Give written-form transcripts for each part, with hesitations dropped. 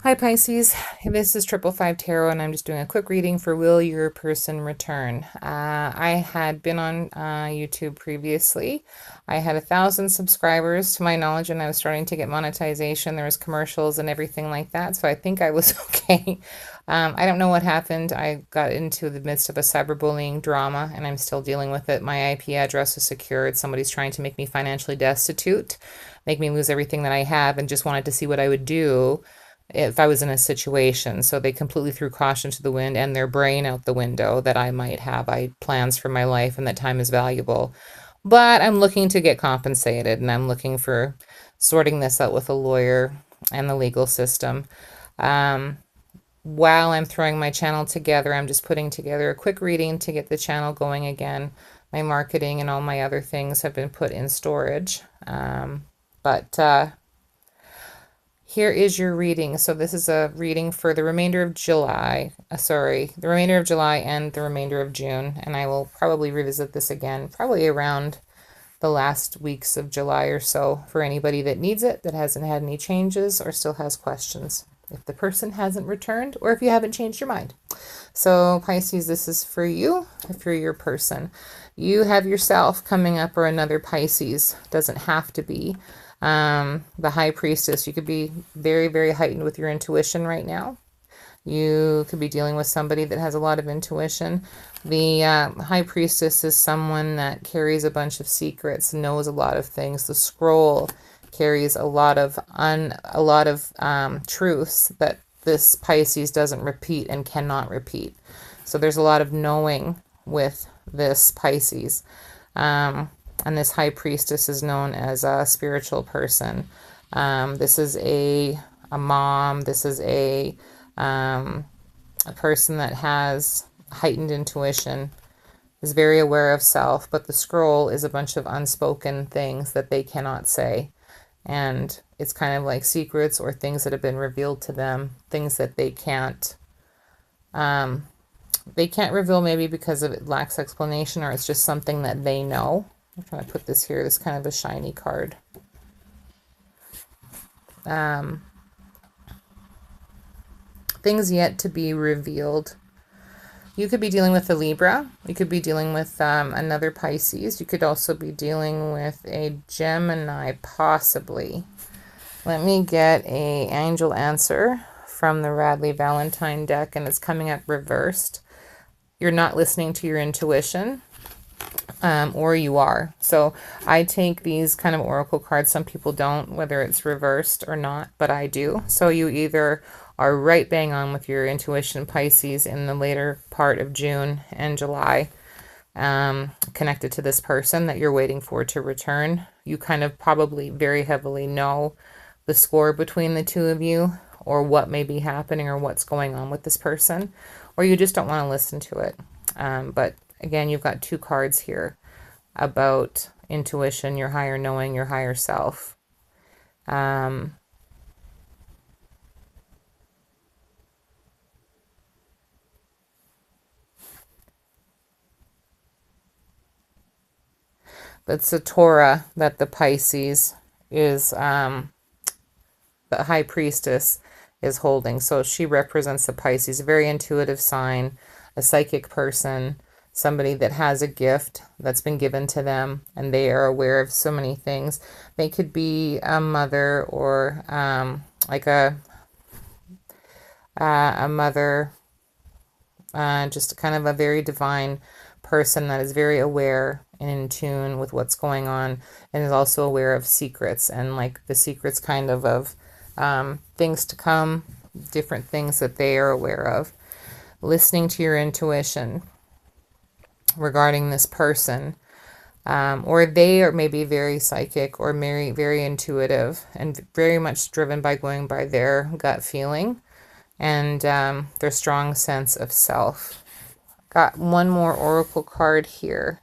Hi Pisces, this is 555 Tarot and I'm just doing a quick reading for will your person return. I had been on YouTube previously. I had 1,000 subscribers to my knowledge and I was starting to get monetization. There was commercials and everything like that, so I think I was okay. I don't know what happened. I got into the midst of a cyberbullying drama and I'm still dealing with it. My IP address is secured. Somebody's trying to make me financially destitute, make me lose everything that I have, and just wanted to see what I would do if I was in a situation. So they completely threw caution to the wind and their brain out the window that I might have. I had plans for my life and that time is valuable. But I'm looking to get compensated and I'm looking for sorting this out with a lawyer and the legal system. Um, while I'm throwing my channel together, I'm just putting together a quick reading to get the channel going again. My marketing and all my other things have been put in storage. But here is your reading. So this is a reading for the remainder of July. The remainder of July and the remainder of June. And I will probably revisit this again, probably around the last weeks of July or so for anybody that needs it, that hasn't had any changes or still has questions. If the person hasn't returned or if you haven't changed your mind. So Pisces, this is for you, if you're your person. You have yourself coming up or another Pisces. Doesn't have to be. The High Priestess, you could be very, very heightened with your intuition right now. You could be dealing with somebody that has a lot of intuition. The High Priestess is someone that carries a bunch of secrets, knows a lot of things. The scroll carries a lot of truths that this Pisces doesn't repeat and cannot repeat. So there's a lot of knowing with this Pisces. And this High Priestess is known as a spiritual person. This is a mom. This is a person that has heightened intuition, is very aware of self, but the scroll is a bunch of unspoken things that they cannot say. And it's kind of like secrets or things that have been revealed to them, things that they can't reveal, maybe because of it lacks explanation, or it's just something that they know. I'm trying to put this here. This kind of a shiny card. Things yet to be revealed. You could be dealing with a Libra. You could be dealing with another Pisces. You could also be dealing with a Gemini, possibly. Let me get a angel answer from the Radley Valentine deck, and it's coming up reversed. You're not listening to your intuition. Or you are. So I take these kind of oracle cards. Some people don't, whether it's reversed or not, but I do. So you either are right bang on with your intuition, Pisces, in the later part of June and July, connected to this person that you're waiting for to return. You kind of probably very heavily know the score between the two of you, or what may be happening, or what's going on with this person, or you just don't want to listen to it. But again, you've got two cards here about intuition, your higher knowing, your higher self. That's the Torah that the Pisces is, the High Priestess is holding. So she represents the Pisces, a very intuitive sign, a psychic person, somebody that has a gift that's been given to them and they are aware of so many things. They could be a mother or like a mother, just kind of a very divine person that is very aware and in tune with what's going on, and is also aware of secrets, and like the secrets kind of things to come, different things that they are aware of. Listening to your intuition regarding this person, or they are maybe very psychic or very, very intuitive and very much driven by going by their gut feeling and their strong sense of self. Got one more oracle card here.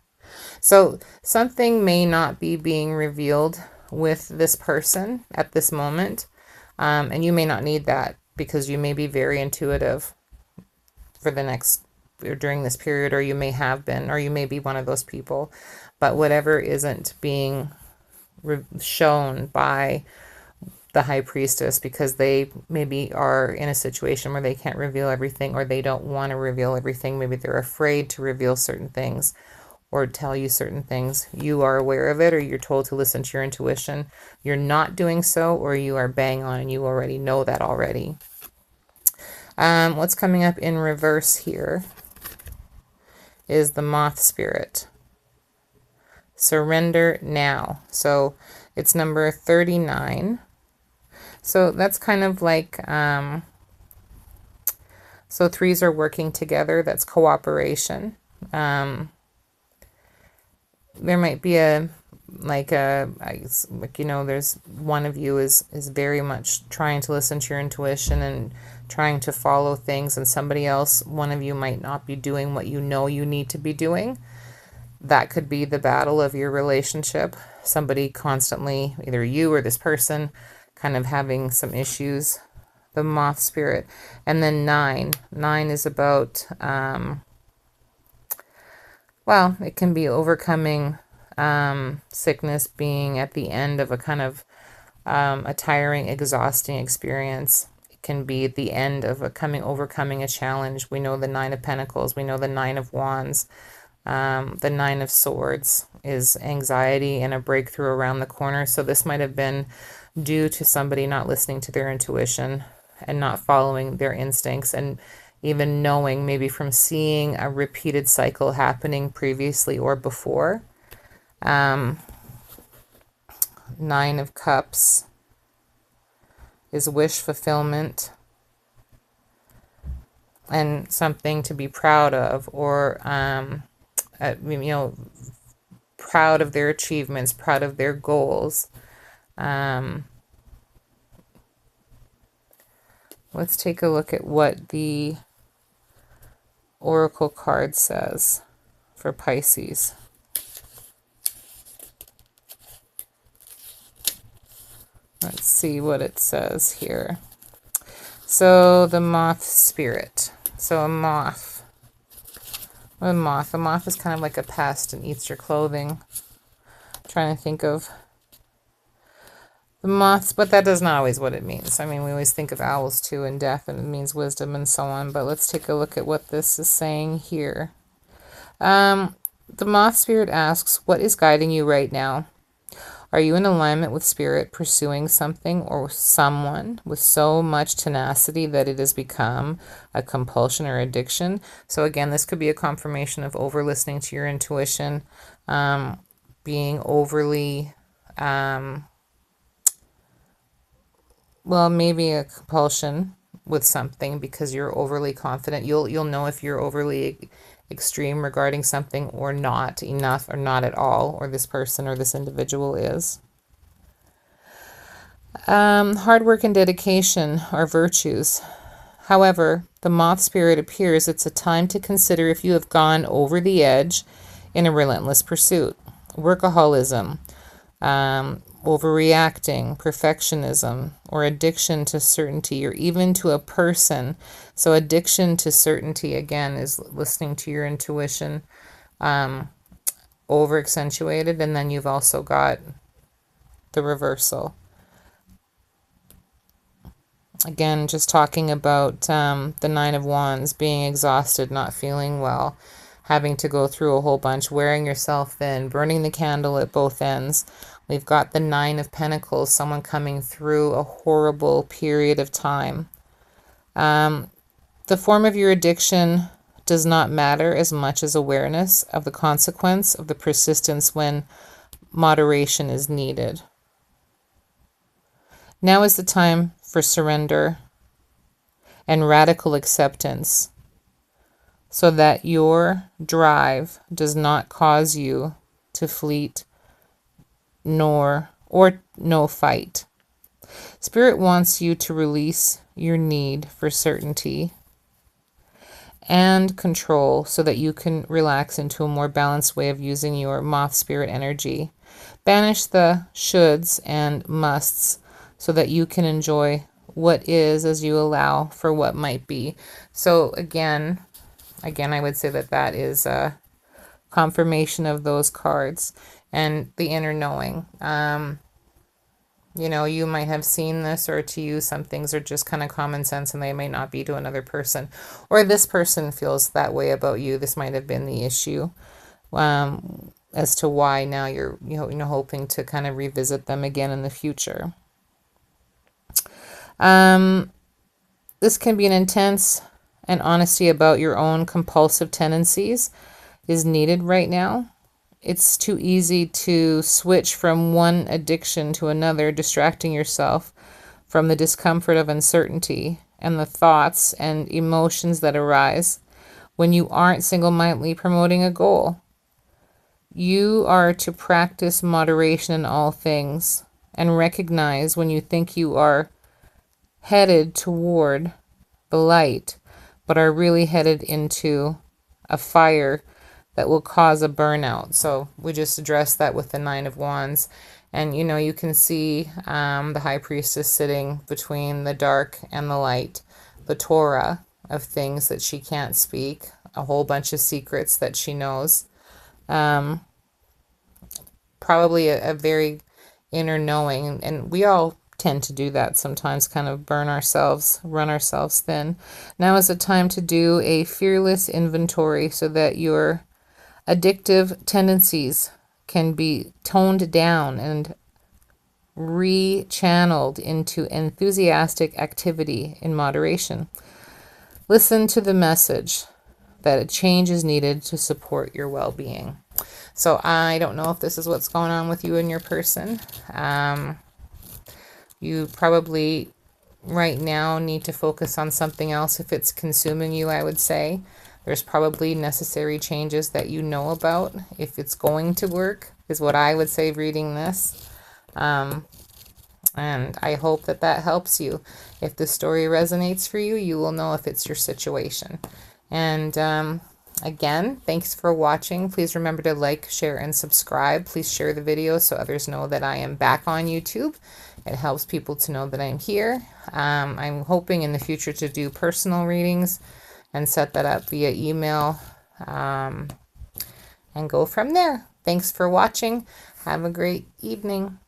So something may not be being revealed with this person at this moment, and you may not need that because you may be very intuitive for the next or during this period, or you may have been, or you may be one of those people. But whatever isn't being shown by the high priestess, because they maybe are in a situation where they can't reveal everything, or they don't want to reveal everything. Maybe they're afraid to reveal certain things or tell you certain things. You are aware of it, or you're told to listen to your intuition. You're not doing so, or you are bang on and you already know that already. What's coming up in reverse here is the moth spirit. Surrender now. So it's number 39. So that's kind of like, so threes are working together. That's cooperation. There might be a, like you know, there's one of you is very much trying to listen to your intuition and trying to follow things, and somebody else, one of you might not be doing what you know you need to be doing. That could be the battle of your relationship. Somebody constantly, either you or this person, kind of having some issues. The moth spirit. And then 9. 9 is about, well, it can be overcoming sickness, being at the end of a kind of a tiring, exhausting experience. It can be at the end of overcoming a challenge. We know the 9 of Pentacles. We know the 9 of Wands. The 9 of Swords is anxiety and a breakthrough around the corner. So this might have been due to somebody not listening to their intuition and not following their instincts, and even knowing, maybe from seeing a repeated cycle happening previously or before. 9 of Cups is wish fulfillment and something to be proud of, or you know, proud of their achievements, proud of their goals. Let's take a look at what the Oracle card says for Pisces. Let's see what it says here. So the moth spirit. So a moth. A moth. A moth is kind of like a pest and eats your clothing. I'm trying to think of the moths, but that is not always what it means. I mean, we always think of owls too, and death, and it means wisdom and so on. But let's take a look at what this is saying here. The moth spirit asks, what is guiding you right now? Are you in alignment with spirit, pursuing something or someone with so much tenacity that it has become a compulsion or addiction? So again, this could be a confirmation of over listening to your intuition, being overly, well, maybe a compulsion with something because you're overly confident. You'll know if you're overly extreme regarding something or not enough or not at all, or this person or this individual is. Hard work and dedication are virtues. However, the moth spirit appears it's a time to consider if you have gone over the edge in a relentless pursuit. Workaholism, overreacting, perfectionism, or addiction to certainty, or even to a person. So addiction to certainty, again, is listening to your intuition, over accentuated. And then you've also got the reversal. Again, just talking about the 9 of Wands, being exhausted, not feeling well, having to go through a whole bunch, wearing yourself thin, burning the candle at both ends. We've got the 9 of Pentacles, someone coming through a horrible period of time. The form of your addiction does not matter as much as awareness of the consequence of the persistence when moderation is needed. Now is the time for surrender and radical acceptance so that your drive does not cause you to fleet no fight. Spirit wants you to release your need for certainty and control so that you can relax into a more balanced way of using your moth spirit energy. Banish the shoulds and musts so that you can enjoy what is as you allow for what might be. So again, I would say that that is a confirmation of those cards and the inner knowing. You know, you might have seen this, or to you, some things are just kind of common sense and they may not be to another person. Or this person feels that way about you. This might have been the issue as to why now you're hoping to kind of revisit them again in the future. This can be an intense, and honesty about your own compulsive tendencies is needed right now. It's too easy to switch from one addiction to another, distracting yourself from the discomfort of uncertainty and the thoughts and emotions that arise when you aren't single-mindedly promoting a goal. You are to practice moderation in all things and recognize when you think you are headed toward the light, but are really headed into a fire that will cause a burnout. So we just addressed that with the Nine of Wands. And, you know, you can see the High Priestess sitting between the dark and the light, the Torah of things that she can't speak, a whole bunch of secrets that she knows. Probably a very inner knowing. And we all tend to do that sometimes, kind of run ourselves thin. Now is the time to do a fearless inventory so that your addictive tendencies can be toned down and re-channeled into enthusiastic activity in moderation. Listen to the message that a change is needed to support your well-being. So I don't know if this is what's going on with you and your person. You probably right now need to focus on something else if it's consuming you, I would say. There's probably necessary changes that you know about. If it's going to work, is what I would say reading this. And I hope that that helps you. If the story resonates for you, you will know if it's your situation. And again, thanks for watching. Please remember to like, share, and subscribe. Please share the video so others know that I am back on YouTube. It helps people to know that I'm here. I'm hoping in the future to do personal readings and set that up via email and go from there. Thanks for watching. Have a great evening.